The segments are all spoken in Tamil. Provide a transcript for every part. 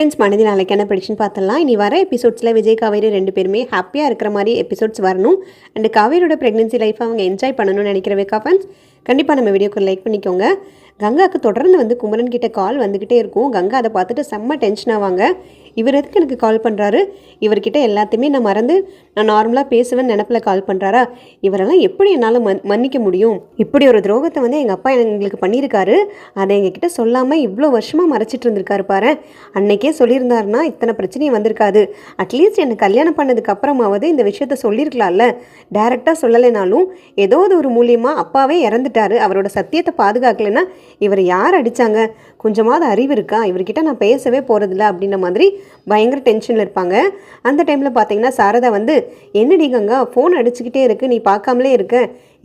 ஃப்ரெண்ட்ஸ், மனதில் நாளைக்கான ப்ரெடிக்ஷன் பார்த்துடலாம். இனி வர எபிசோட்ஸில் விஜய் காவேரி 2 பேருமே ஹாப்பியாக இருக்கிற மாதிரி எபிசோட்ஸ் வரணும். அண்ட் காவேரியோட ப்ரெக்னென்சி லைஃப் அவங்க என்ஜாய் பண்ணணும்னு நினைக்கிறவேக்கா ஃப்ரெண்ட்ஸ், கண்டிப்பாக நம்ம வீடியோக்கு லைக் பண்ணிக்கோங்க. கங்காவுக்கு தொடர்ந்து வந்து குமரன் கிட்ட கால் வந்துக்கிட்டே இருக்கும். கங்கா அதை பார்த்துட்டு செம்ம டென்ஷன் ஆவாங்க. இவர் எதுக்கு எனக்கு கால் பண்ணுறாரு, இவர்கிட்ட எல்லாத்தையுமே நான் மறந்து நான் நார்மலாக பேசுவேன்னு நினப்பில் கால் பண்ணுறாரா, இவரெல்லாம் எப்படி என்னால் மன்னிக்க முடியும், இப்படி ஒரு துரோகத்தை வந்து எங்கள் அப்பா எங்களுக்கு பண்ணியிருக்காரு, அதை எங்ககிட்ட சொல்லாமல் இவ்வளோ வருஷமாக மறைச்சிட்டு இருந்திருக்காரு பாரு. அன்னைக்கே சொல்லியிருந்தாருன்னா இத்தனை பிரச்சனையும் வந்திருக்காது. அட்லீஸ்ட் என்னை கல்யாணம் பண்ணதுக்கு அப்புறமாவது இந்த விஷயத்த சொல்லியிருக்கலாம்ல. டைரெக்டாக சொல்லலைனாலும் ஏதோ ஒரு மூலியமாக அப்பாவே இறந்துட்டாரு, அவரோட சத்தியத்தை பாதுகாக்கலைன்னா இவர் யார் அடித்தாங்க, கொஞ்சமாவது அறிவு இருக்கா, இவர்கிட்ட நான் பேசவே போகிறதில்ல அப்படின்ற மாதிரி பயங்கர டென்ஷனில் இருப்பாங்க. அந்த டைமில் பார்த்தீங்கன்னா சாரதா வந்து, என்னடி கங்கா ஃபோன் அடிச்சுக்கிட்டே இருக்கு, நீ பார்க்காமலே இருக்க,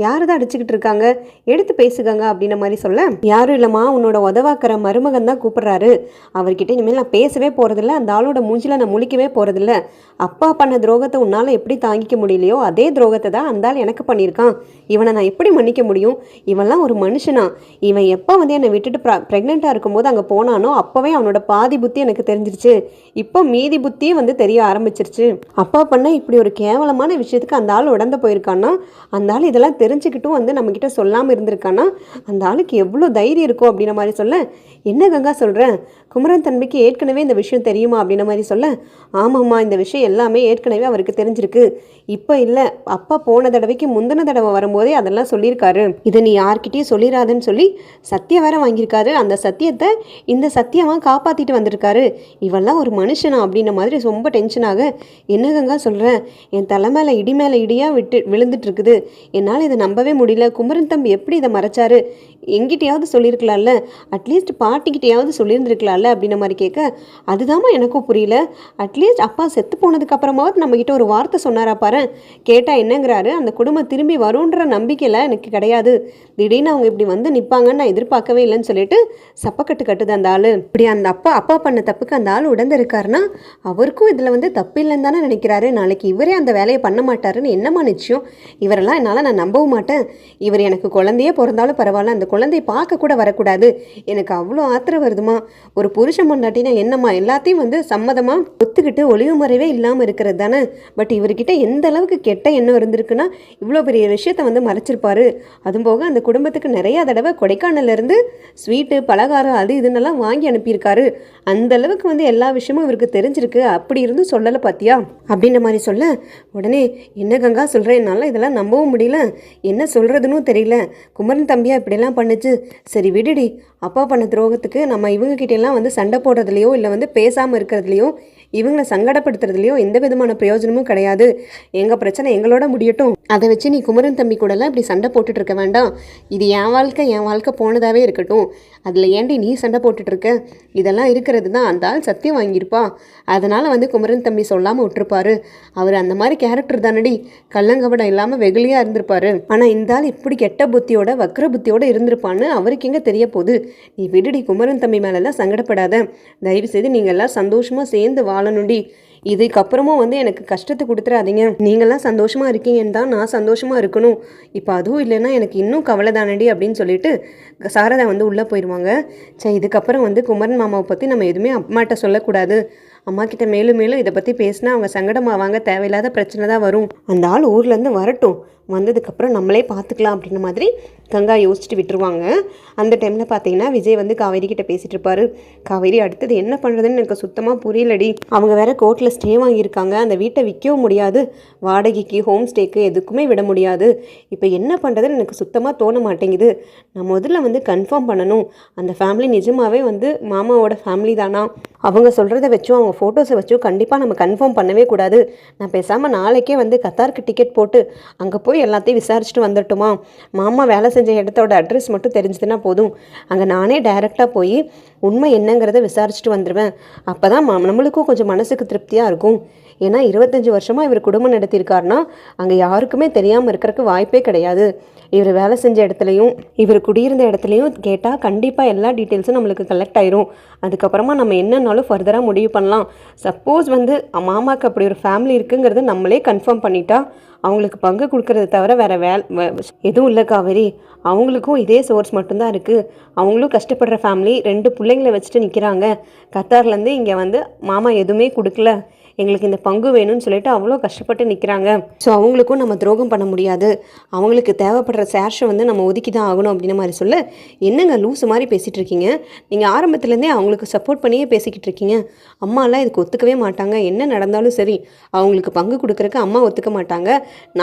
யார் தான் அடிச்சுக்கிட்டு இருக்காங்க, எடுத்து பேசுகங்க அப்படின்ற மாதிரி சொல்ல, யாரும் இல்லைம்மா உன்னோட உதவாக்கிற மருமகன் தான் கூப்பிட்றாரு, அவர்கிட்ட இனிமேல் நான் பேசவே போகிறதில்ல, அந்த ஆளோட மூஞ்சில் நான் முழிக்கவே போகிறதில்ல, அப்பா பண்ண துரோகத்தை உன்னால் எப்படி தாங்கிக்க முடியலையோ அதே துரோகத்தை தான் அந்த ஆள் எனக்கு பண்ணியிருக்கான், இவனை நான் எப்படி மன்னிக்க முடியும், இவன்லாம் ஒரு மனுஷனா, இவன் எப்போ வந்து என்னை விட்டுட்டு ப்ரெக்னெண்ட்டாக இருக்கும்போது அங்கே போனானோ அப்போவே அவனோட பாதி புத்தி எனக்கு தெரிஞ்சிருச்சு, இப்போ மீதி புத்தியே வந்து தெரிய ஆரம்பிச்சிருச்சு, அப்பா பண்ண இப்படி ஒரு கேவலமான விஷயத்துக்கு அந்த ஆள் உடந்த போயிருக்கான்னா, அந்த ஆள் இதெல்லாம் தெரிஞ்சுக்கிட்டும் வந்து நம்மக்கிட்ட சொல்லாமல் இருந்திருக்கானா, அந்த ஆளுக்கு எவ்வளோ தைரியம் இருக்கும் அப்படின்ற மாதிரி சொல்ல, என்ன கங்கா சொல்கிறேன், குமரன் தம்பிக்கு ஏற்கனவே இந்த விஷயம் தெரியுமா அப்படின்ற மாதிரி சொல்ல, ஆமாம்மா இந்த விஷயம் எல்லாமே ஏற்கனவே அவருக்கு தெரிஞ்சிருக்கு, இப்போ இல்லை அப்பா போன தடவைக்கு முந்தின தடவை வரும்போதே அதெல்லாம் சொல்லியிருக்காரு, இதை நீ யார்கிட்டையும் சொல்லிடாதுன்னு சொல்லி சத்தியம் வேற வாங்கியிருக்காரு, அந்த சத்தியத்தை இந்த சத்தியமாக காப்பாற்றிட்டு வந்திருக்காரு, இவெல்லாம் ஒரு மனுஷனா அப்படின்ற மாதிரி ரொம்ப டென்ஷனாக, என்ன கங்கா சொல்கிறேன், என் தலை மேலே இடி மேலே இடியாக விழுந்துட்டு இருக்குது, என்னால் இதை நம்பவே முடியல, குமரன் தம்பி எப்படி இதை மறைச்சாரு, எங்கிட்டையாவது சொல்லியிருக்கலாம்ல, அட்லீஸ்ட் பாட்டிக்கிட்டையாவது சொல்லியிருந்துருக்கலாம்ல அப்படின்ற மாதிரி கேட்க, அதுதாம்மா எனக்கும் புரியல, அட்லீஸ்ட் அப்பா செத்து போனதுக்கு அப்புறமாவது நம்மக்கிட்ட ஒரு வார்த்தை சொன்னாரா பாரு, கேட்டால் என்னங்கிறாரு, அந்த குடும்பம் திரும்பி வரும்ன்ற நம்பிக்கையில் எனக்கு கிடையாது, திடீர்னு அவங்க இப்படி வந்து நிற்பாங்கன்னு நான் எதிர்பார்க்கவே இல்லைன்னு சொல்லிட்டு சப்பக்கட்டு கட்டுது அந்த ஆள். இப்படி அந்த அப்பா பண்ண தப்புக்கு அந்த ஆள் உடந்து இருக்காருன்னா அவருக்கும் இதில் வந்து தப்பு இல்லைன்னு தானே நினைக்கிறாரு, நாளைக்கு இவரே அந்த வேலையை பண்ண மாட்டாருன்னு என்னம்மா நிச்சயம், இவரெல்லாம் என்னால் நான் நம்பவும் மாட்டேன், இவர் எனக்கு குழந்தையே பிறந்தாலும் பரவாயில்ல, அந்த குழந்தையை பார்க்க கூட வரக்கூடாது, எனக்கு அவ்வளோ ஆத்திரம் வருதுமா, ஒரு புருஷன் பொண்டாட்டினா என்னம்மா எல்லாத்தையும் வந்து சம்மதமாக ஒத்துக்கிட்டு ஒளிவு முறைவே இல்லாமல் இருக்கிறது தானே, பட் இவர்கிட்ட எந்த அளவுக்கு கெட்ட எண்ணம் இருந்திருக்குன்னா இவ்வளோ பெரிய விஷயத்தை வந்து மறைச்சிருப்பாரு, அதுவும் போக அந்த குடும்பத்துக்கு நிறையா தடவை கொடைக்கானல்லேருந்து ஸ்வீட்டு பலகாரம் அது இதுன்னெல்லாம் வாங்கி அனுப்பியிருக்காரு, அந்த அளவுக்கு வந்து எல்லா விஷயமும் இவருக்கு தெரிஞ்சிருக்கு, அப்படி இருந்து சொல்லலை பார்த்தியா அப்படின்ற மாதிரி சொல்ல, உடனே என்ன கங்கா சொல்கிறேன், என்னால் இதெல்லாம் நம்பவும் முடியல, என்ன சொல்கிறதுன்னு தெரியல, குமரன் தம்பியா இப்படிலாம் பண்ணுச்சு, சரி விடுடி, அப்பா பண்ண துரோகத்துக்கு நம்ம இவங்ககிட்டலாம் வந்து சண்டை போடுறதுலையோ இல்லை வந்து பேசாமல் இருக்கிறதுலையோ இவங்களை சங்கடப்படுத்துறதுலையோ எந்த விதமான பிரயோஜனமும் கிடையாது, எங்கள் பிரச்சனை எங்களோட முடியட்டும், அதை வச்சு நீ குமரன் தம்பி கூடலாம் இப்படி சண்டை போட்டுட்டு இருக்க வேண்டாம், இது என் வாழ்க்கை போனதாகவே இருக்கட்டும், அதில் ஏண்டி நீ சண்டை போட்டுட்ருக்க, இதெல்லாம் இருக்கிறது தான் அந்த ஆள் சத்தியம் வாங்கியிருப்பா, அதனால் வந்து குமரன் தம்பி சொல்லாமல் விட்டுருப்பாரு, அவர் அந்த மாதிரி கேரக்டர் தானடி, கள்ளங்கபடம் இல்லாமல் வெகுளியாக இருந்திருப்பாரு, ஆனால் இந்த ஆள் இப்படி கெட்ட புத்தியோட வக்ர புத்தியோடு இருந்திருப்பான்னு அவருக்கு எங்கே தெரிய போகுது, நீ விடுடி, குமரன் தம்பி மேலெல்லாம் சங்கடப்படாத, தயவுசெய்து நீங்கள் எல்லாம் சந்தோஷமாக சேர்ந்து வாழணுண்டி, இதுக்கப்புறமும் வந்து எனக்கு கஷ்டத்தை கொடுத்துடாதீங்க, நீங்களாம் சந்தோஷமாக இருக்கீங்கன்னு தான் நான் சந்தோஷமாக இருக்கணும், இப்போ அதுவும் இல்லைன்னா எனக்கு இன்னும் கவலை தானடி அப்படின்னு சொல்லிட்டு சாரதா வந்து உள்ளே போயிடுவாங்க. சரி, இதுக்கப்புறம் வந்து குமரன் மாமாவை பற்றி நம்ம எதுவுமே அம்மாட்ட சொல்லக்கூடாது, அம்மா கிட்ட மேலும் இதை பற்றி பேசினா அவங்க சங்கடமாவாங்க, தேவையில்லாத பிரச்சனை தான் வரும், அந்த ஆள் ஊர்லேருந்து வரட்டும், வந்ததுக்கப்புறம் நம்மளே பார்த்துக்கலாம் அப்படின்ற மாதிரி கங்கா யோசிச்சுட்டு விட்டுருவாங்க. அந்த டைமில் பார்த்தீங்கன்னா விஜய் வந்து காவேரி கிட்ட பேசிகிட்டு இருப்பாரு. காவேரி அடுத்தது என்ன பண்ணுறதுன்னு எனக்கு சுத்தமாக புரியலடி, அவங்க வேற கோர்ட்டில் ஸ்டே வாங்கியிருக்காங்க, அந்த வீட்டை விற்கவும் முடியாது, வாடகைக்கு ஹோம் ஸ்டேக்கு எதுக்குமே விட முடியாது, இப்போ என்ன பண்ணுறதுன்னு எனக்கு சுத்தமாக தோண மாட்டேங்குது, நான் முதல்ல வந்து கன்ஃபார்ம் பண்ணணும், அந்த ஃபேமிலி நிஜமாகவே வந்து மாமாவோட ஃபேமிலி தானா, அவங்க சொல்கிறத வச்சும் அவங்க ஃபோட்டோஸை வச்சும் கண்டிப்பாக நம்ம கன்ஃபார்ம் பண்ணவே கூடாது, நான் பேசாமல் நாளைக்கே வந்து கத்தாருக்கு டிக்கெட் போட்டு அங்கே போய் எல்லாத்தையும் விசாரிச்சுட்டு வந்துட்டுமா, மாமா வேலை செஞ்ச இடத்தோட அட்ரஸ் மட்டும் தெரிஞ்சதுன்னா போதும், அங்கே நானே டைரெக்டாக போய் உண்மை என்னங்கிறத விசாரிச்சுட்டு வந்துடுவேன், அப்போ தான் நம்மளுக்கும் கொஞ்சம் மனசுக்கு திருப்தியாக இருக்கும், ஏன்னா 25 வருஷமாக இவர் குடும்பம் நடத்தியிருக்காருனா அங்கே யாருக்குமே தெரியாமல் இருக்கிறதுக்கு வாய்ப்பே கிடையாது, இவர் வேலை செஞ்ச இடத்துலையும் இவர் குடியிருந்த இடத்துலையும் கேட்டால் கண்டிப்பாக எல்லா டீட்டெயில்ஸும் நம்மளுக்கு கலெக்ட் ஆயிரும், அதுக்கப்புறமா நம்ம என்னன்னாலும் ஃபர்தராக முடிவு பண்ணலாம், சப்போஸ் வந்து மாமாவுக்கு அப்படி ஒரு ஃபேமிலி இருக்குங்கிறது நம்மளே கன்ஃபார்ம் பண்ணிட்டா அவங்களுக்கு பங்கு கொடுக்கறத தவிர வேறு எதுவும் இல்லை காவேரி. அவங்களுக்கும் இதே சோர்ஸ் மட்டும்தான் இருக்குது. அவங்களும் கஷ்டப்படுற ஃபேமிலி, 2 பிள்ளைங்களை வச்சுட்டு நிற்கிறாங்க. கத்தார்லேருந்து இங்கே வந்து மாமா எதுவுமே கொடுக்கல, எங்களுக்கு இந்த பங்கு வேணும்னு சொல்லிட்டு அவ்வளோ கஷ்டப்பட்டு நிற்கிறாங்க. ஸோ அவங்களுக்கும் நம்ம துரோகம் பண்ண முடியாது, அவங்களுக்கு தேவைப்படுற ஷேர்ஸை வந்து நம்ம ஒதுக்கி தான் ஆகணும் அப்படின்ற மாதிரி சொல்ல, என்னங்க லூஸு மாதிரி பேசிகிட்டு இருக்கீங்க, நீங்கள் ஆரம்பத்துலேருந்தே அவங்களுக்கு சப்போர்ட் பண்ணியே பேசிக்கிட்டு இருக்கீங்க. அம்மாலாம் இதுக்கு ஒத்துக்கவே மாட்டாங்க, என்ன நடந்தாலும் சரி அவங்களுக்கு பங்கு கொடுக்குறக்கு அம்மா ஒத்துக்க மாட்டாங்க,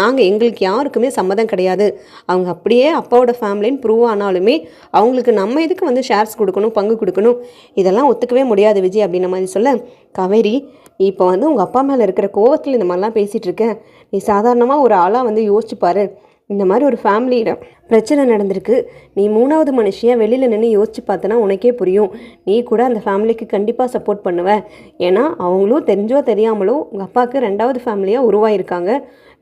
நாங்கள் எங்களுக்கு யாருக்குமே சம்மதம் கிடையாது, அவங்க அப்படியே அப்பாவோட ஃபேமிலின்னு ப்ரூவ் ஆனாலுமே அவங்களுக்கு நம்ம எதுக்கு வந்து ஷேர்ஸ் கொடுக்கணும், பங்கு கொடுக்கணும், இதெல்லாம் ஒத்துக்கவே முடியாது விஜய் அப்படின்ற மாதிரி சொல்ல, காவேரி இப்போ வந்து உங்கள் அப்பா மேலே இருக்கிற கோவத்தில் இந்த மாதிரிலாம் பேசிகிட்டு இருக்கேன். நீ சாதாரணமாக ஒரு ஆளாக வந்து யோசிச்சுப்பார். இந்த மாதிரி ஒரு ஃபேமிலியில் பிரச்சனை நடந்திருக்கு, நீ 3வது மனுஷியாக வெளியில் நின்று யோசிச்சு பார்த்தனா உனக்கே புரியும். நீ கூட அந்த ஃபேமிலிக்கு கண்டிப்பாக சப்போர்ட் பண்ணுவ. ஏன்னா அவங்களும் தெரிஞ்சோ தெரியாமலோ உங்கள் அப்பாவுக்கு 2வது ஃபேமிலியாக உருவாயிருக்காங்க,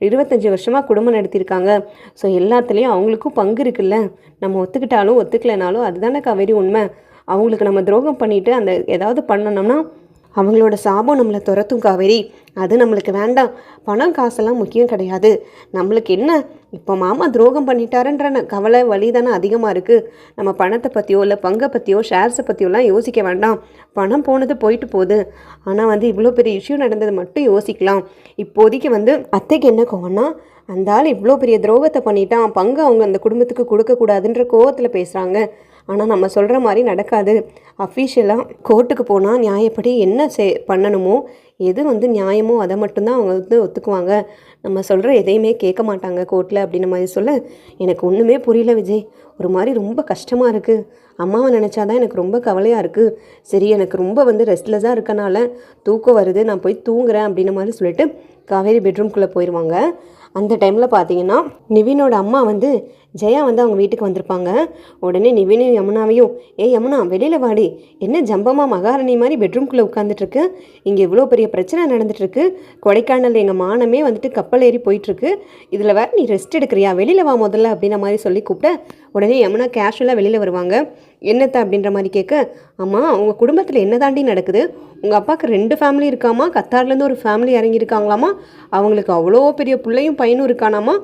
25 வருஷமாக குடும்பம் நடத்தியிருக்காங்க. ஸோ எல்லாத்துலேயும் அவங்களுக்கும் பங்கு இருக்குல்ல, நம்ம ஒத்துக்கிட்டாலும் ஒத்துக்கலைனாலும் அதுதானே காவேரி உண்மை. அவங்களுக்கு நம்ம துரோகம் பண்ணிவிட்டு அந்த ஏதாவது பண்ணணும்னா அவங்களோட சாபம் நம்மளை துரத்தும் காவேரி. அது நம்மளுக்கு வேண்டாம். பணம் காசெல்லாம் முக்கியம் கிடையாது. நம்மளுக்கு என்ன, இப்போ மாமா துரோகம் பண்ணிட்டாருன்ற கவலை வலி தானே அதிகமாக இருக்குது. நம்ம பணத்தை பற்றியோ இல்லை பங்கை பற்றியோ ஷேர்ஸை பற்றியோலாம் யோசிக்க வேண்டாம். பணம் போனது போயிட்டு போகுது. ஆனால் வந்து இவ்வளோ பெரிய இஷ்யூ நடந்தது மட்டும் யோசிக்கலாம். இப்போதைக்கு வந்து அத்தைக்கு என்ன கோவம்னா, அந்த ஆள் இவ்வளோ பெரிய துரோகத்தை பண்ணிட்டான், பங்கு அவங்க அந்த குடும்பத்துக்கு கொடுக்கக்கூடாதுன்ற கோவத்தில் பேசுகிறாங்க. ஆனால் நம்ம சொல்கிற மாதிரி நடக்காது. அஃபீஷியலாக கோர்ட்டுக்கு போனால் நியாயப்படி என்ன பண்ணணுமோ, எது வந்து நியாயமோ அதை மட்டும்தான் அவங்க வந்து ஒத்துக்குவாங்க. நம்ம சொல்கிற எதையுமே கேட்க மாட்டாங்க கோர்ட்டில் அப்படின்ற மாதிரி சொல்ல, எனக்கு ஒன்றுமே புரியல விஜய். ஒரு மாதிரி ரொம்ப கஷ்டமாக இருக்குது. அம்மாவை நினச்சாதான் எனக்கு ரொம்ப கவலையாக இருக்குது. சரி, எனக்கு ரொம்ப வந்து ரெஸ்ட்லெஸ்ஸாக இருக்கனால தூக்கம் வருது, நான் போய் தூங்குறேன் அப்படின்ற மாதிரி சொல்லிட்டு காவேரி பெட்ரூம்குள்ளே போயிடுவாங்க. அந்த டைமில் பார்த்தீங்கன்னா நிவினோட அம்மா வந்து ஜெயா வந்து அவங்க வீட்டுக்கு வந்திருப்பாங்க. உடனே நிவினையும் யமுனாவையும், யமுனா வெளியில் வாடி, என்ன ஜம்பமாக மகாராணி மாதிரி பெட்ரூம்குள்ளே உட்காந்துட்ருக்கு, இங்கே இவ்வளோ பெரிய பிரச்சனை நடந்துகிட்ருக்கு, கொடைக்கானல் எங்கள் மானமே வந்துட்டு கப்பல் ஏறி போயிட்டுருக்கு, இதில் வேறு நீ ரெஸ்ட் எடுக்கிறியா, வெளியில் வா முதல்ல அப்படின்ற மாதிரி சொல்லி கூப்பிட்ட. உடனே யமுனா கேஷுவலாக வெளியில் வருவாங்க. என்னத்த அப்படின்ற மாதிரி கேட்க, அம்மா உங்கள் குடும்பத்தில் என்ன தாண்டி நடக்குது, உங்கள் அப்பாவுக்கு 2 ஃபேமிலி இருக்காமா, கத்தார்லேருந்து ஒரு ஃபேமிலி இறங்கியிருக்காங்களாமா, அவங்களுக்கு அவ்வளோ பெரிய பிள்ளையும் பையனும் இருக்கானாமா,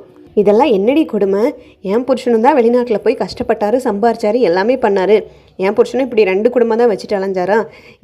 இதெல்லாம் என்னடி கொடுமை, என் புருஷனும் தான் வெளிநாட்டில் போய் கஷ்டப்பட்டார், சம்பாரிச்சார், எல்லாமே பண்ணார், என் புருஷனும் இப்படி 2 குடும்பம் தான் வச்சுட்டு அலைஞ்சாரா,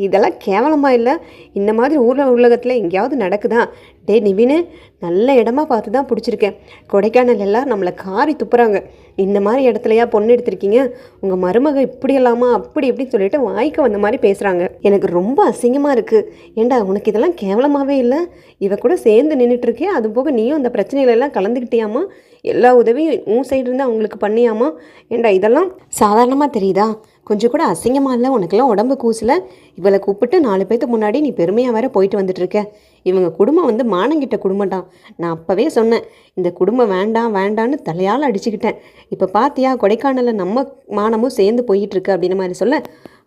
இதெல்லாம் கேவலமாக இல்லை, இந்த மாதிரி உலகத்தில் எங்கேயாவது நடக்குதா, டே நிவினு நல்ல இடமா பார்த்து தான் பிடிச்சிருக்கேன், கொடைக்கானல் எல்லாம் நம்மளை காரி துப்புறாங்க, இந்த மாதிரி இடத்துலையா பொண்ணு எடுத்திருக்கீங்க, உங்கள் மருமக இப்படி இல்லாமா அப்படி இப்படின்னு சொல்லிட்டு வாய்க்கு வந்த மாதிரி பேசுகிறாங்க, எனக்கு ரொம்ப அசிங்கமாக இருக்குது, ஏண்டா உனக்கு இதெல்லாம் கேவலமாகவே இல்லை, இவ கூட சேர்ந்து நின்றுட்டுருக்கே, அது போக நீயும் அந்த பிரச்சனைகளெல்லாம் கலந்துக்கிட்டியாமா, எல்லா உதவியும் உன் சைடு இருந்து அவங்களுக்கு பண்ணியாமா, ஏண்டா இதெல்லாம் சாதாரணமாக தெரியுதா, கொஞ்சம் கூட அசிங்கமாக இல்லை, உனக்கெல்லாம் உடம்பு கூசல, இவளை கூப்பிட்டு 4 பேர்த்துக்கு முன்னாடி நீ பெருமையாக வேற போயிட்டு வந்துட்டுருக்க, இவங்க குடும்பம் வந்து மானங்கிட்ட குடும்பம் தான், நான் அப்போவே சொன்னேன் இந்த குடும்பம் வேண்டாம் வேண்டான்னு தலையால் அடிச்சுக்கிட்டேன், இப்போ பார்த்தியா கொடைக்கானலில் நம்ம மானமும் சேர்ந்து போயிட்டுருக்கு அப்படின்ற மாதிரி சொல்ல,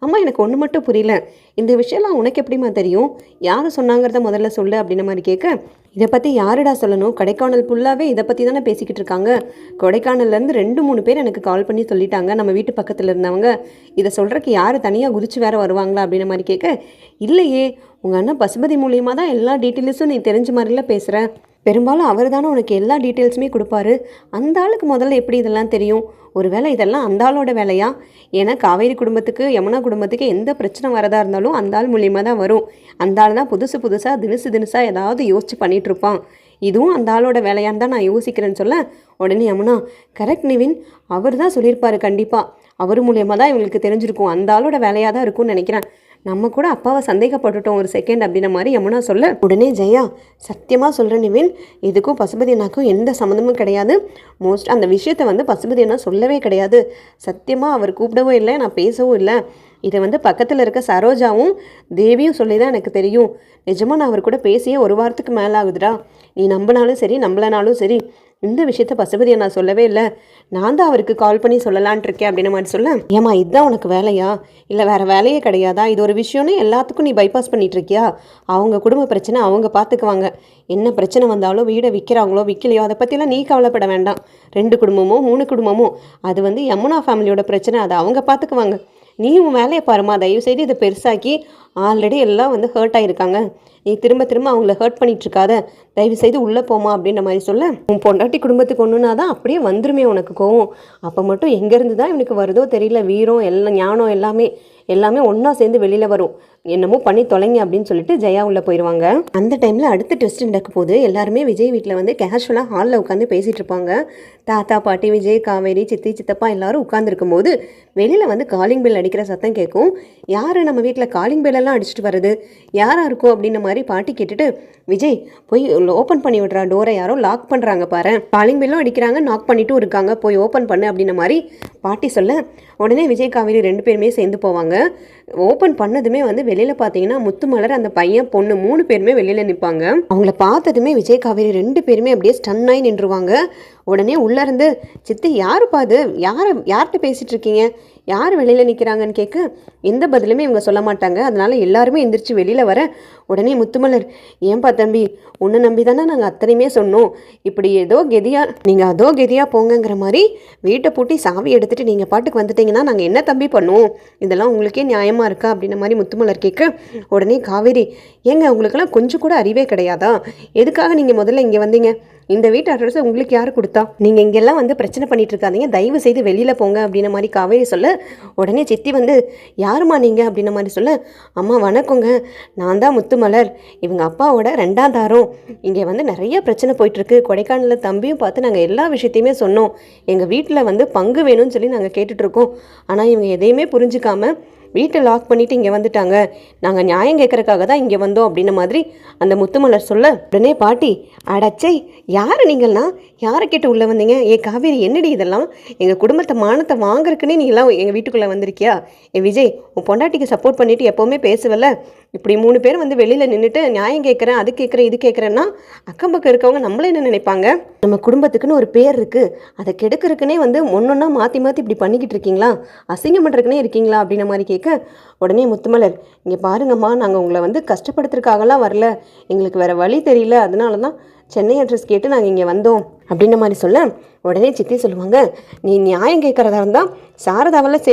அம்மா எனக்கு ஒன்று மட்டும் புரியல, இந்த விஷயம்லாம் உனக்கு எப்படிமா தெரியும், யார் சொன்னாங்கிறத முதல்ல சொல்லு அப்படின்ற மாதிரி கேட்க, இதை பற்றி யாருடா சொல்லணும், கொடைக்கானல் ஃபுல்லாகவே இதை பற்றி தானே பேசிக்கிட்டு இருக்காங்க, கொடைக்கானல்லேருந்து 2-3 பேர் எனக்கு கால் பண்ணி சொல்லிட்டாங்க, நம்ம வீட்டு பக்கத்தில் இருந்தவங்க, இதை சொல்கிறக்கு யார் தனியாக குதிச்சு வேறு வருவாங்களா அப்படின்ற மாதிரி கேட்க, இல்லையே உங்கள் அண்ணன் பசுபதி மூலியமாக தான் எல்லா டீட்டெயில்ஸும் நீ தெரிஞ்ச மாதிரிலாம் பேசுகிற, பெரும்பாலும் அவர் தானே உனக்கு எல்லா டீட்டெயில்ஸுமே கொடுப்பாரு, அந்த ஆளுக்கு முதல்ல எப்படி இதெல்லாம் தெரியும், ஒருவேளை இதெல்லாம் அந்த ஆளோட வேலையா, ஏன்னா காவேரி குடும்பத்துக்கு யமுனா குடும்பத்துக்கு எந்த பிரச்சனை வரதா இருந்தாலும் அந்த ஆள் மூலியமாக தான் வரும், அந்த ஆள் தான் புதுசாக தினசாக ஏதாவது யோசிச்சு பண்ணிகிட்ருப்பான், இதுவும் அந்த ஆளோட வேலையான்னு தான் நான் யோசிக்கிறேன்னு சொல்ல, உடனே யமுனா கரெக்ட் நிவின், அவர் தான் சொல்லியிருப்பாரு, கண்டிப்பாக அவர் மூலியமாக தான் இவங்களுக்கு தெரிஞ்சிருக்கும், அந்த ஆளோட வேலையாக தான் இருக்கும்னு நினைக்கிறேன், நம்ம கூட அப்பாவை சந்தேகப்பட்டுட்டோம் ஒரு செகண்ட் அப்படின்ற மாதிரி யமுனா சொல்ல, உடனே ஜெயா சத்தியமாக சொல்கிறேன் நிவின், இதுக்கும் பசுபதி அண்ணாக்கும் எந்த சம்மந்தமும் கிடையாது, அந்த விஷயத்தை வந்து பசுபதி அண்ணா சொல்லவே கிடையாது, சத்தியமாக அவர் கூப்பிடவும் இல்லை, நான் பேசவும் இல்லை, இதை வந்து பக்கத்தில் இருக்க சரோஜாவும் தேவியும் சொல்லி தான் எனக்கு தெரியும், நிஜமாக நான் அவர் கூட பேசியே 1 வாரத்துக்கு மேலே ஆகுதுடா, நீ நம்பினாலும் சரி நம்பலனாலும் சரி இந்த விஷயத்த பசுபதியை நான் சொல்லவே இல்லை, நான் தான் அவருக்கு கால் பண்ணி சொல்லலான்ட்டு இருக்கேன் அப்படின்ற மாதிரி சொல்ல, ஏமா இதுதான் உனக்கு வேலையா, இல்லை வேறு வேலையே கிடையாதா, இது ஒரு விஷயம்னு எல்லாத்துக்கும் நீ பைபாஸ் பண்ணிட்டு இருக்கியா, அவங்க குடும்ப பிரச்சனை அவங்க பார்த்துக்குவாங்க, என்ன பிரச்சனை வந்தாலும் வீடை விற்கிறாங்களோ விற்கலையோ அதை பற்றிலாம் நீ கவலைப்பட வேண்டாம், 2 குடும்பமோ 3 குடும்பமோ அது வந்து யமுனா ஃபேமிலியோட பிரச்சனை, அதை அவங்க பார்த்துக்குவாங்க, நீ உன் வேலையை பாருமா, தயவுசெய்து இதை பெருசாக்கி ஆல்ரெடி எல்லாம் வந்து ஹர்ட் ஆகிருக்காங்க, நீ திரும்ப திரும்ப அவங்கள ஹர்ட் பண்ணிட்டு இருக்காத, தயவுசெய்து உள்ளே போமா அப்படின்ற மாதிரி சொல்ல, உன் பொண்டாட்டி குடும்பத்துக்கு ஒன்றுனா தான் அப்படியே வந்துருமே உனக்கு கோவம், அப்போ மட்டும் எங்கேருந்து தான் இவனுக்கு வருதோ தெரியல, வீரம் எல்லாம் ஞானம் எல்லாமே ஒன்றா சேர்ந்து வெளியில் வரும், என்னமோ பண்ணி தொலைங்க அப்படின்னு சொல்லிட்டு ஜெயா உள்ளே போயிடுவாங்க. அந்த டைமில் அடுத்த ட்விஸ்ட் நடக்க போது எல்லாருமே விஜய் வீட்டில் வந்து கேஷுவலாக ஹாலில் உட்காந்து பேசிகிட்டு இருப்பாங்க. தாத்தா பாட்டி விஜய் காவேரி சித்தி சித்தப்பா எல்லாரும் உட்காந்துருக்கும் போது வெளியில் வந்து காலிங் பெல் அடிக்கிற சத்தம் கேட்கும். யார் நம்ம வீட்டில் காலிங் பெல்லெல்லாம் அடிச்சுட்டு வருது, யாராக இருக்கும் அப்படின்ற மாதிரி பாட்டி கேட்டுட்டு, விஜய் போய் ஓப்பன் பண்ணி விட்றா டோரை, யாரோ லாக் பண்ணுறாங்க பாரு, காலிங் பெல்லும் அடிக்கிறாங்க, நாக் பண்ணிட்டும் இருக்காங்க, போய் ஓப்பன் பண்ணு அப்படின்ற மாதிரி பாட்டி சொல்ல, உடனே விஜய் காவேரி 2 பேருமே சேர்ந்து போவாங்க. ஓப்பன் பண்ணதுமே வந்து வெளியில் பார்த்தீங்கன்னா முத்துமலர் அந்த பையன் பொண்ணு 3 பேருமே வெளியில் நிற்பாங்க. அவங்கள பார்த்ததுமே விஜய் காவேரி 2 பேருமே அப்படியே ஸ்டன் ஆகி நின்றுவாங்க. உடனே உள்ளேருந்து, சித்தி யாருப்பா அது, யார்கிட்ட பேசிகிட்டு இருக்கீங்க, யார் வெளியில் நிற்கிறாங்கன்னு கேட்க எந்த பதிலுமே இவங்க சொல்ல மாட்டாங்க. அதனால் எல்லாருமே எந்திரிச்சு வெளியில் வர உடனே முத்துமலர், ஏன்பா தம்பி, உன்னை நம்பி தானே நாங்கள் அத்தனையுமே சொன்னோம், இப்படி ஏதோ கெதியாக நீங்கள் அதோ கெதியாக போங்கங்கிற மாதிரி வீட்டை பூட்டி சாவி எடுத்துகிட்டு நீங்கள் பாட்டுக்கு வந்துட்டீங்கன்னா நாங்கள் என்ன தம்பி பண்ணுவோம், இதெல்லாம் உங்களுக்கே நியாயமாக இருக்கா அப்படின்ற மாதிரி முத்துமலர் கேட்க உடனே காவேரி, ஏங்க உங்களுக்கெல்லாம் கொஞ்சம் கூட அறிவே கிடையாதா, எதுக்காக நீங்கள் முதல்ல இங்கே வந்தீங்க, இந்த வீட்டு அட்ரஸை உங்களுக்கு யார் கொடுத்தா, நீங்கள் இங்கெல்லாம் வந்து பிரச்சனை பண்ணிட்டு இருக்காதீங்க, தயவு செய்து வெளியில் போங்க அப்படின்ற மாதிரி காவேரி சொல்ல உடனே சித்தி வந்து, யாருமா நீங்கள் அப்படின்ற மாதிரி சொல்ல, அம்மா வணக்கங்க, நான் தான் முத்துமலர், இவங்க அப்பாவோட 2ஆம் தாரம், இங்கே வந்து நிறைய பிரச்சனை போயிட்டுருக்கு, கொடைக்கானலில் தம்பியும் பார்த்து நாங்கள் எல்லா விஷயத்தையுமே சொன்னோம், எங்கள் வீட்டில் வந்து பங்கு வேணும்னு சொல்லி நாங்கள் கேட்டுட்ருக்கோம், ஆனால் இவங்க எதையுமே புரிஞ்சுக்காம வீட்டை லாக் பண்ணிவிட்டு இங்கே வந்துட்டாங்க, நாங்கள் நியாயம் கேட்குறக்காக தான் இங்கே வந்தோம் அப்படின்ன மாதிரி அந்த முத்துமலர் சொல்ல உடனே பாட்டி, அடச்சை யார் நீங்கள்லாம், யாரை கேட்டு உள்ளே வந்தீங்க, காவேரி என்னடி இதெல்லாம், எங்கள் குடும்பத்தை மானத்தை வாங்குறதுக்குன்னே நீங்களாம் எங்கள் வீட்டுக்குள்ளே வந்திருக்கியா, விஜய் உன் பொண்டாட்டிக்கு சப்போர்ட் பண்ணிவிட்டு எப்போவுமே பேசுவல, இப்படி 3 பேர் வந்து வெளியில் நின்றுட்டு நியாயம் கேட்குறேன் அது கேட்குறேன் இது கேட்குறேன்னா அக்கம் பக்கம் இருக்கவங்க நம்மளே என்ன நினைப்பாங்க, நம்ம குடும்பத்துக்குன்னு ஒரு பேர் இருக்குது, அதை கெடுக்கிறதுக்குனே வந்து ஒன்றொன்னா மாற்றி இப்படி பண்ணிக்கிட்டு இருக்கீங்களா, அசிங்கம் பண்ணுறதுக்குனே இருக்கீங்களா அப்படின்ற மாதிரி கேட்க உடனே முத்துமலர், இங்கே பாருங்கம்மா, நாங்கள் உங்களை வந்து கஷ்டப்படுத்துறதுக்காகலாம் வரல, எங்களுக்கு வேறு வழி தெரியல, அதனால தான் சென்னை அட்ரஸ் கேட்டு நாங்கள் இங்கே வந்தோம் அப்படின்ற மாதிரி சொல்ல உடனே சித்தி சொல்லுவாங்க, நீ நியாயம் கேட்குறதா இருந்தால் சாரதாவெல்லாம்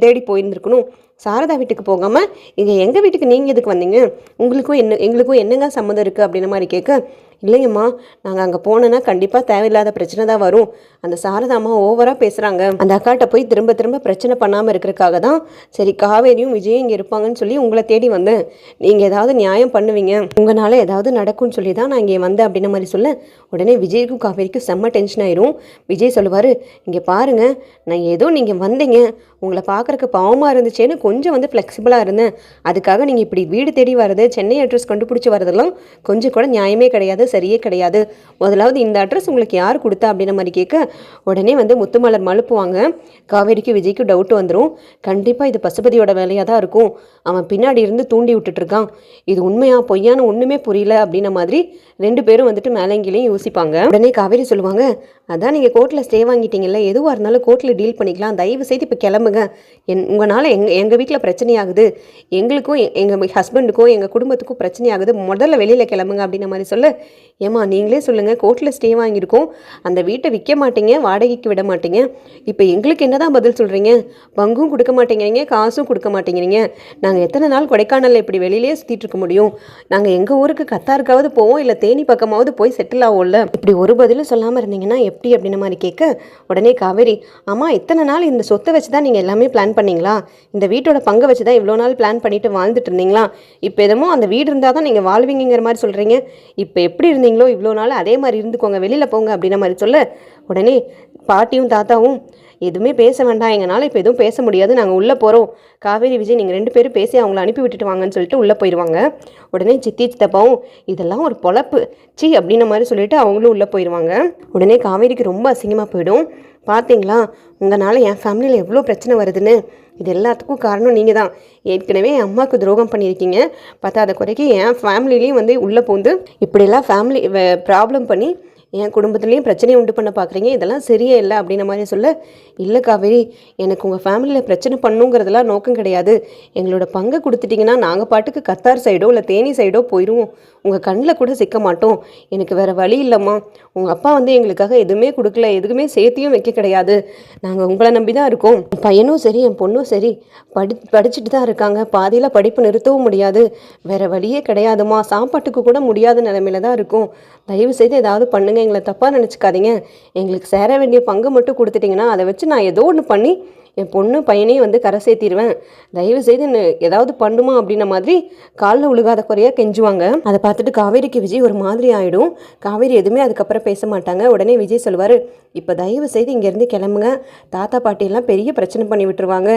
தேடி போயிருந்துருக்கணும், சாரதா வீட்டுக்கு போகாமல் இங்கே எங்கள் வீட்டுக்கு நீங்கள் எதுக்கு வந்தீங்க, எங்களுக்கும் என்னங்க சம்மந்தம் இருக்குது அப்படின்ற மாதிரி கேட்க, இல்லைங்கம்மா, நாங்கள் அங்கே போனோன்னா கண்டிப்பாக தேவையில்லாத பிரச்சனை தான் வரும், அந்த சாரதாம்மா ஓவராக பேசுகிறாங்க, அந்த அக்காட்ட போய் திரும்ப திரும்ப பிரச்சனை பண்ணாமல் இருக்கிறதுக்காக தான் சரி காவேரியும் விஜயும் இங்கே இருப்பாங்கன்னு சொல்லி உங்களை தேடி வந்தேன், நீங்கள் ஏதாவது நியாயம் பண்ணுவீங்க, உங்களால் ஏதாவது நடக்கும்னு சொல்லி தான் நான் இங்கே வந்தேன் அப்படின்ற மாதிரி சொல்ல உடனே விஜய்க்கும் காவேரிக்கும் செம்ம டென்ஷன் ஆயிரும். விஜய் சொல்லுவார், இங்கே பாருங்கள், நான் ஏதோ நீங்கள் வந்தீங்க, உங்களை பார்க்குறக்கு பாவமாக இருந்துச்சேன்னு கொஞ்சம் வந்து ஃப்ளெக்சிபிளாக இருந்தேன், அதுக்காக நீங்கள் இப்படி வீடு தேடி வர்றது, சென்னை அட்ரஸ் கண்டுபிடிச்சி வரதெல்லாம் கொஞ்சம் கூட நியாயமே கிடையாது, சரியே கிடையாது, முதலாவது இந்த அட்ரஸ் உங்களுக்கு யார் கொடுத்தா அப்படின்ற மாதிரி கேட்க உடனே வந்து முத்துமலர் மழுப்புவாங்க. காவேரிக்கு விஜய்க்கு டவுட் வந்துடும், கண்டிப்பாக இது பசுபதியோட வேலையாக தான் இருக்கும், அவன் பின்னாடி இருந்து தூண்டி விட்டுட்ருக்கான், இது உண்மையா பொய்யான்னு ஒன்றுமே புரியல அப்படின்ற மாதிரி 2 பேரும் வந்துட்டு மேலங்கிலையும் யோசிப்பாங்க. உடனே காவேரி சொல்லுவாங்க, அதான் நீங்கள் கோர்ட்டில் ஸ்டே வாங்கிட்டீங்கல்ல, எதுவாக இருந்தாலும் கோர்ட்டில் டீல் பண்ணிக்கலாம், தயவு செய்து இப்போ கிளம்புங்க, உங்களால் எங்கள் வீட்டில் பிரச்சனையாகுது, எங்களுக்கும் எங்கள் ஹஸ்பண்டுக்கும் எங்கள் குடும்பத்துக்கும் பிரச்சனையாகுது, முதல்ல வெளியில் கிளம்புங்க அப்படின்ற மாதிரி சொல்ல, ஏம்மா நீங்களே சொல்லுங்கள், கோர்ட்டில் ஸ்டே வாங்கியிருக்கோம், அந்த வீட்டை விற்க மாட்டீங்க, வாடகைக்கு விட மாட்டீங்க, இப்போ எங்களுக்கு என்ன தான் பதில் சொல்கிறீங்க, பங்கும் கொடுக்க மாட்டேங்கிறீங்க, காசும் கொடுக்க மாட்டேங்கிறீங்க, நாங்கள் எத்தனை நாள் கொடைக்கானலில் இப்படி வெளியிலே சுற்றிட்டு இருக்க முடியும், நாங்கள் எங்கள் ஊருக்கு கத்தாருக்காவது போவோம், இல்லை தேனி பக்கமாவது போய் செட்டில் ஆகும்ல, இப்படி ஒரு பதிலும் சொல்லாமல் இருந்தீங்கன்னா எப்படி அப்படின்ற மாதிரி கேட்க உடனே காவேரி, ஆமாம் இத்தனை நாள் இந்த சொத்தை வச்சு தான் நீங்கள் எல்லாமே பிளான் பண்ணீங்களா, இந்த வீட்டோட பங்கை வச்சு தான் இவ்வளோ நாள் பிளான் பண்ணிட்டு வாழ்ந்துட்டு இருந்தீங்களா, இப்போ எதுமோ அந்த வீடு இருந்தால் தான் நீங்கள் வாழ்வீங்கிற மாதிரி சொல்கிறீங்க, இப்போ எப்படி இருந்தீங்களோ இவ்வளோ நாள் அதே மாதிரி இருந்துக்கோங்க, வெளியில் போங்க அப்படின்ற மாதிரி சொல்ல உடனே பாட்டியும் தாத்தாவும், எதுவுமே பேச வேண்டாம், எங்களால் இப்போ எதுவும் பேச முடியாது, நாங்கள் உள்ளே போகிறோம், காவேரி விஜய் நீங்கள் 2 பேரும் பேசி அவங்கள அனுப்பி விட்டுட்டு வாங்கன்னு சொல்லிட்டு உள்ளே போயிடுவாங்க. உடனே சித்தி சித்தப்பாவும் இதெல்லாம் ஒரு பொழப்பு சி அப்படின்ற மாதிரி சொல்லிட்டு அவங்களும் உள்ளே போயிடுவாங்க. உடனே காவேரிக்கு ரொம்ப அசிங்கமாக போயிடும், பார்த்தீங்களா உங்களால் என் ஃபேமிலியில் எவ்வளோ பிரச்சனை வருதுன்னு, இது எல்லாத்துக்கும் காரணம் நீங்கள் தான், ஏற்கனவே என் அம்மாவுக்கு துரோகம் பண்ணியிருக்கீங்க, பத்தாத குறைக்கு என் ஃபேமிலிலையும் வந்து உள்ளே பூந்து இப்படியெல்லாம் ஃபேமிலி ப்ராப்ளம் பண்ணி என் குடும்பத்துலேயும் பிரச்சனையை உண்டு பண்ண பார்க்குறீங்க, இதெல்லாம் சரியே இல்லை அப்படின்ற மாதிரி சொல்ல, இல்லை காவேரி, எனக்கு உங்கள் ஃபேமிலியில் பிரச்சனை பண்ணுங்கிறதுலாம் நோக்கம் கிடையாது. எங்களோட பங்கை கொடுத்துட்டிங்கன்னா நாங்கள் பாட்டுக்கு கத்தார் சைடோ இல்லை தேனி சைடோ போயிடுவோம். உங்கள் கண்ணில் கூட சிக்க மாட்டோம். எனக்கு வேறு வழி இல்லைம்மா. உங்கள் அப்பா வந்து எங்களுக்காக எதுவுமே கொடுக்கல, எதுவுமே சேர்த்தியும் வைக்க கிடையாது. நாங்கள் உங்களை நம்பி தான் இருக்கோம். என் பையனும் சரி என் பொண்ணும் சரி படிச்சுட்டு தான் இருக்காங்க. பாதியில் படிப்பு நிறுத்தவும் முடியாது. வேறு வழியே கிடையாதுமா. சாப்பாட்டுக்கு கூட முடியாத நிலைமையில தான் இருக்கும். தயவு செய்து ஏதாவது பண்ணுங்கள், எங்களை தப்பாக நினச்சிக்காதீங்க. எங்களுக்கு சேர வேண்டிய பங்கு மட்டும் கொடுத்துட்டிங்கன்னா அதை வச்சு நான் ஏதோ ஒன்று பண்ணி என் பொண்ணு பையனையும் வந்து கரை சேர்த்திடுவேன். தயவு செய்து ஏதாவது பண்ணுமா அப்படின்ன மாதிரி காலில் உழுகாத குறையாக கெஞ்சுவாங்க. அதை பார்த்துட்டு காவேரிக்கு விஜய் ஒரு மாதிரி ஆகிடும். காவேரி எதுவுமே அதுக்கப்புறம் பேச மாட்டாங்க. உடனே விஜய் சொல்லுவார், இப்போ தயவு செய்து இங்கேருந்து கிளம்புங்க. தாத்தா பாட்டியெல்லாம் பெரிய பிரச்சனை பண்ணி விட்டுருவாங்க.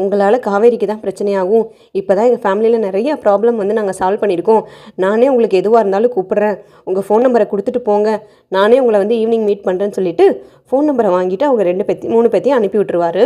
உங்களால் காவேரிக்கு தான் பிரச்சனையாகும். இப்போ தான் எங்கள் ஃபேமிலியில் நிறைய ப்ராப்ளம் வந்து நாங்கள் சால்வ் பண்ணியிருக்கோம். நானே உங்களுக்கு எதுவாக இருந்தாலும் கூப்பிட்றேன். உங்கள் ஃபோன் நம்பரை கொடுத்துட்டு போங்க. நானே உங்களை வந்து ஈவினிங் மீட் பண்ணுறேன்னு சொல்லிவிட்டு ஃபோன் நம்பரை வாங்கிட்டு அவங்க 3 பேத்தையும் அனுப்பி விட்டுருவாரு.